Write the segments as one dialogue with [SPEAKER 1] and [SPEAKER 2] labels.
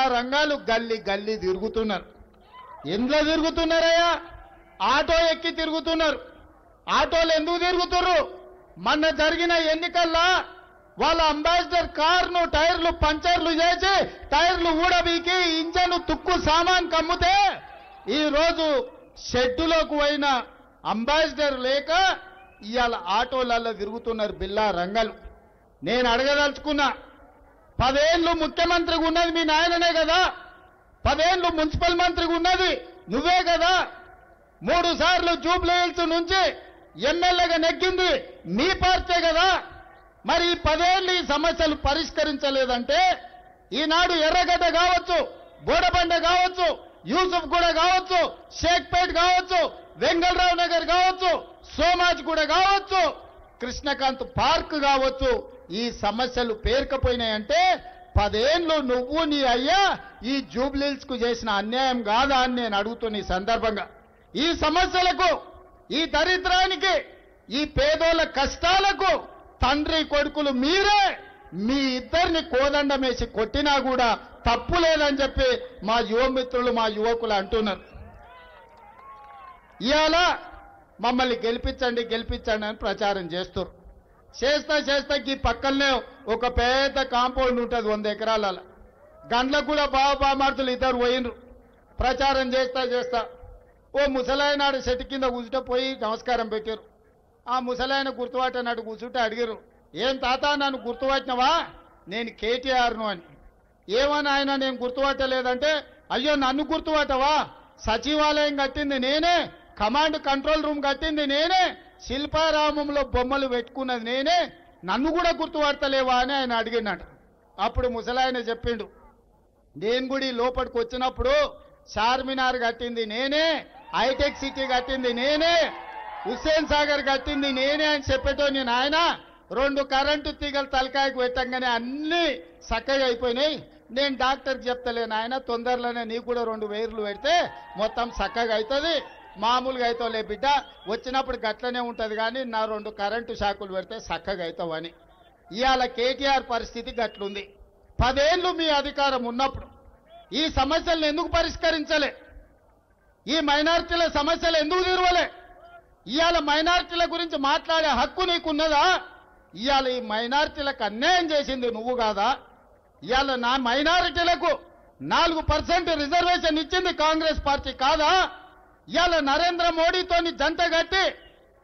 [SPEAKER 1] బిల్లా రంగాలు గల్లీ గల్లీ తిరుగుతున్నారు. ఎందులో తిరుగుతున్నారయ్యా? ఆటో ఎక్కి తిరుగుతున్నారు. ఆటోలు ఎందుకు తిరుగుతున్నారు? మొన్న జరిగిన ఎన్నికల్లో వాళ్ళ అంబాసిడర్ కారును టైర్లు పంచర్లు చేసి టైర్లు ఊడబీకి ఇంజన్ తుక్కు సామాన్ కమ్ముతే ఈ రోజు షెడ్డులోకి పోయిన అంబాసిడర్ లేక ఇవాళ ఆటోలలో తిరుగుతున్నారు బిల్లా రంగాలు. నేను అడగదలుచుకున్నా, 10 ఏళ్ళు ముఖ్యమంత్రిగా ఉన్నది మీ నాయననే కదా, 10 ఏళ్ళు మున్సిపల్ మంత్రిగా ఉన్నది నువ్వే కదా, 3 సార్లు జూబ్లీ హిల్స్ నుంచి ఎమ్మెల్యేగా నెగ్గింది మీ పార్టీ కదా. మరి 10 ఏళ్ళు ఈ సమస్యలు పరిష్కరించలేదంటే ఈనాడు ఎర్రగడ్డ కావచ్చు, బోడబండ కావచ్చు, యూసుఫ్ గూడ కావచ్చు, షేక్పేట్ కావచ్చు, వెంగళరావు నగర్ కావచ్చు, సోమాజ్ గూడ కావచ్చు, కృష్ణకాంత్ పార్క్ కావచ్చు, ఈ సమస్యలు పేరుకపోయినాయంటే 10 ఏళ్ళు నువ్వు నీ అయ్యా ఈ జూబ్లీహిల్స్ కు చేసిన అన్యాయం కాదా అని నేను అడుగుతున్న ఈ సందర్భంగా. ఈ సమస్యలకు, ఈ దరిద్రానికి, ఈ పేదోళ్ళ కష్టాలకు తండ్రి కొడుకులు మీరే. మీ ఇద్దరిని కోదండమేసి కొట్టినా కూడా తప్పు లేదని చెప్పి మా యువమిత్రులు, మా యువకులు అంటున్నారు. ఇవాళ మమ్మల్ని గెలిపించండి గెలిపించండి అని ప్రచారం చేస్తారు. చేస్తా ఈ పక్కనే ఒక పెద్ద కాంపౌండ్ ఉంటుంది 100 ఎకరాల. గండ్లకు కూడా బామార్తులు ఇద్దరు పోయినరు. ప్రచారం చేస్తా ఓ ముసలాయనాడు చెట్టు కింద కూర్చుంటే పోయి నమస్కారం పెట్టారు. ఆ ముసలాయన గుర్తుపట్టనాడు కూర్చుంటే అడిగారు, ఏం తాత నన్ను గుర్తుపట్టినవా? నేను కేటీఆర్ను అని. ఏమని ఆయన నేను గుర్తుపట్టలేదంటే, అయ్యో నన్ను గుర్తుపట్టవా? సచివాలయం కట్టింది నేనే, కమాండ్ కంట్రోల్ రూమ్ కట్టింది నేనే, శిల్పారామంలో బొమ్మలు పెట్టుకున్నది నేనే, నన్ను కూడా గుర్తుపడతలేవా అని ఆయన అడిగినాడు. అప్పుడు ముసలాయన చెప్పిండు, నేను కూడా లోపలికి వచ్చినప్పుడు చార్మినార్ కట్టింది నేనే, హైటెక్ సిటీ కట్టింది నేనే, హుస్సేన్ సాగర్ కట్టింది నేనే అని చెప్పేటోని నాయన. 2 కరెంటు తీగలు తలకాయకు పెట్టంగానే అన్ని చక్కగా అయిపోయినాయి. నేను డాక్టర్కి చెప్తలేను ఆయన, తొందరలోనే నీకు కూడా 2 వైర్లు పెడితే మొత్తం చక్కగా అవుతుంది, మామూలుగా అవుతావులే బిడ్డ, వచ్చినప్పుడు గట్లనే ఉంటుంది కానీ నా 2 కరెంటు షాకులు పెడితే చక్కగా అవుతావు అని. ఇవాళ కేటీఆర్ పరిస్థితి గట్లుంది. 10 ఏళ్ళు మీ అధికారం ఉన్నప్పుడు ఈ సమస్యలను ఎందుకు పరిష్కరించలే? ఈ మైనారిటీల సమస్యలు ఎందుకు తీరవలే? ఇవాళ మైనారిటీల గురించి మాట్లాడే హక్కు నీకున్నదా? ఇవాళ ఈ మైనారిటీలకు అన్యాయం చేసింది నువ్వు కాదా? ఇవాళ నా మైనారిటీలకు 4% రిజర్వేషన్ ఇచ్చింది కాంగ్రెస్ పార్టీ కాదా? ఇవాళ నరేంద్ర మోడీతోని జంట కట్టి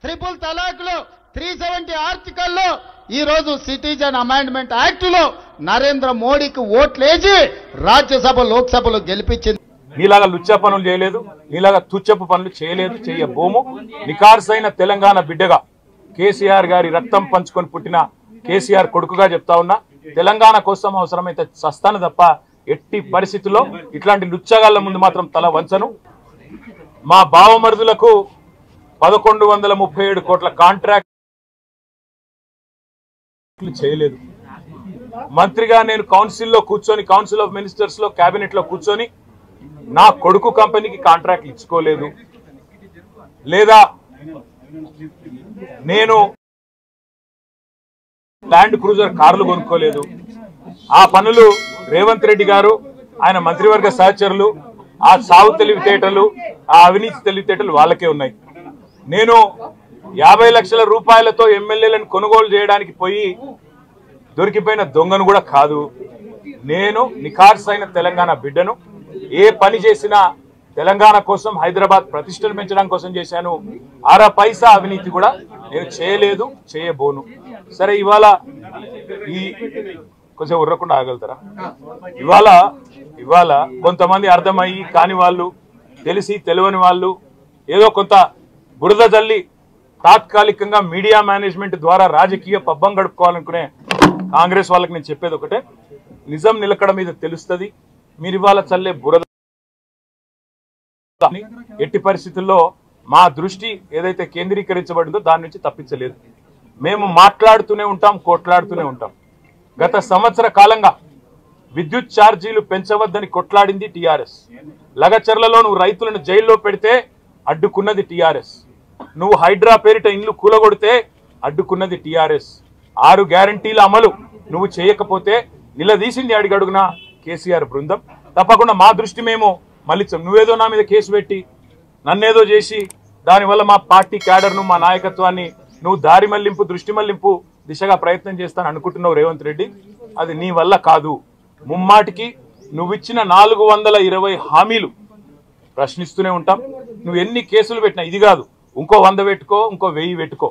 [SPEAKER 1] 3 తలాక్లో 370 ఆర్టికల్లో ఈ రోజు సిటిజన్ అమెండ్మెంట్ యాక్ట్ లో నరేంద్ర మోడీకి ఓట్లేసి రాజ్యసభ లోక్సభలో గెలిపించింది.
[SPEAKER 2] నీలాగా లుచ్చా పనులు చేయలేదు, నీలాగా తుచ్చపు పనులు చేయలేదు, చేయబోము. నికార్సైన తెలంగాణ బిడ్డగా కేసీఆర్ గారి రక్తం పంచుకొని పుట్టిన కేసీఆర్ కొడుకుగా చెప్తా ఉన్నా, తెలంగాణ కోసం అవసరమైతే చస్తాను తప్ప ఎట్టి పరిస్థితుల్లో ఇట్లాంటి లుచ్చగాళ్ల ముందు మాత్రం తల వంచను. మా బావమరుదులకు 1137 కోట్ల కాంట్రాక్ట్ చేయలేదు. మంత్రిగా నేను కౌన్సిల్లో కూర్చొని, కౌన్సిల్ ఆఫ్ మినిస్టర్స్ లో, కేబినెట్ లో కూర్చొని నా కొడుకు కంపెనీకి కాంట్రాక్ట్లు ఇచ్చుకోలేదు, లేదా నేను ల్యాండ్ క్రూజర్ కార్లు కొనుక్కోలేదు. ఆ పనులు రేవంత్ రెడ్డి గారు, ఆయన మంత్రివర్గ సహచరులు, ఆ సాగు తెలివితేటలు, ఆ అవినీతి తెలివితేటలు వాళ్ళకే ఉన్నాయి. నేను 50 లక్షల రూపాయలతో ఎమ్మెల్యేలను కొనుగోలు చేయడానికి పోయి దొరికిపోయిన దొంగను కూడా కాదు. నేను నిఖార్సైన తెలంగాణ బిడ్డను. ఏ పని చేసినా తెలంగాణ కోసం, హైదరాబాద్ ప్రతిష్టను పెంచడం కోసం చేశాను. 1 పైసా అవినీతి కూడా నేను చేయలేదు, చేయబోను. సరే, ఇవాళ ఈ కొంచెం ఉర్రకుండా ఆగలుగుతారా? ఇవాళ కొంతమంది అర్థమయ్యి కాని వాళ్ళు, తెలిసి తెలియని వాళ్ళు ఏదో కొంత బురద జల్లి తాత్కాలికంగా మీడియా మేనేజ్మెంట్ ద్వారా రాజకీయ పబ్బం గడుపుకోవాలనుకునే కాంగ్రెస్ వాళ్ళకి నేను చెప్పేది ఒకటే, నిజం నిలకడ మీద తెలుస్తుంది. మీరు ఇవాళ చల్లే బురద ఎట్టి పరిస్థితుల్లో మా దృష్టి ఏదైతే కేంద్రీకరించబడిందో దాని నుంచి తప్పించలేదు. మేము మాట్లాడుతూనే ఉంటాం, కొట్లాడుతూనే ఉంటాం. గత సంవత్సర కాలంగా విద్యుత్ ఛార్జీలు పెంచవద్దని కొట్లాడింది టీఆర్ఎస్. లగచర్లలో నువ్వు రైతులను జైల్లో పెడితే అడ్డుకున్నది టీఆర్ఎస్. నువ్వు హైడ్రా పేరిట ఇండ్లు కూలగొడితే అడ్డుకున్నది టీఆర్ఎస్. 6 గ్యారంటీల అమలు నువ్వు చేయకపోతే నిలదీసింది అడిగడుగున కేసీఆర్ బృందం. తప్పకుండా మా దృష్టి మేము మళ్ళించాం. నువ్వేదో నా మీద కేసు పెట్టి నన్నేదో చేసి దానివల్ల మా పార్టీ క్యాడర్ను మా నాయకత్వాన్ని నువ్వు దారి మళ్లింపు దృష్టి మళ్లింపు దిశగా ప్రయత్నం చేస్తాను అనుకుంటున్నావు రేవంత్ రెడ్డి. అది నీ వల్ల కాదు. ముమ్మాటికి నువ్విచ్చిన 420 హామీలు ప్రశ్నిస్తూనే ఉంటాం. నువ్వు ఎన్ని కేసులు పెట్టినా ఇది కాదు, ఇంకో 100 పెట్టుకో, ఇంకో 1000 పెట్టుకో.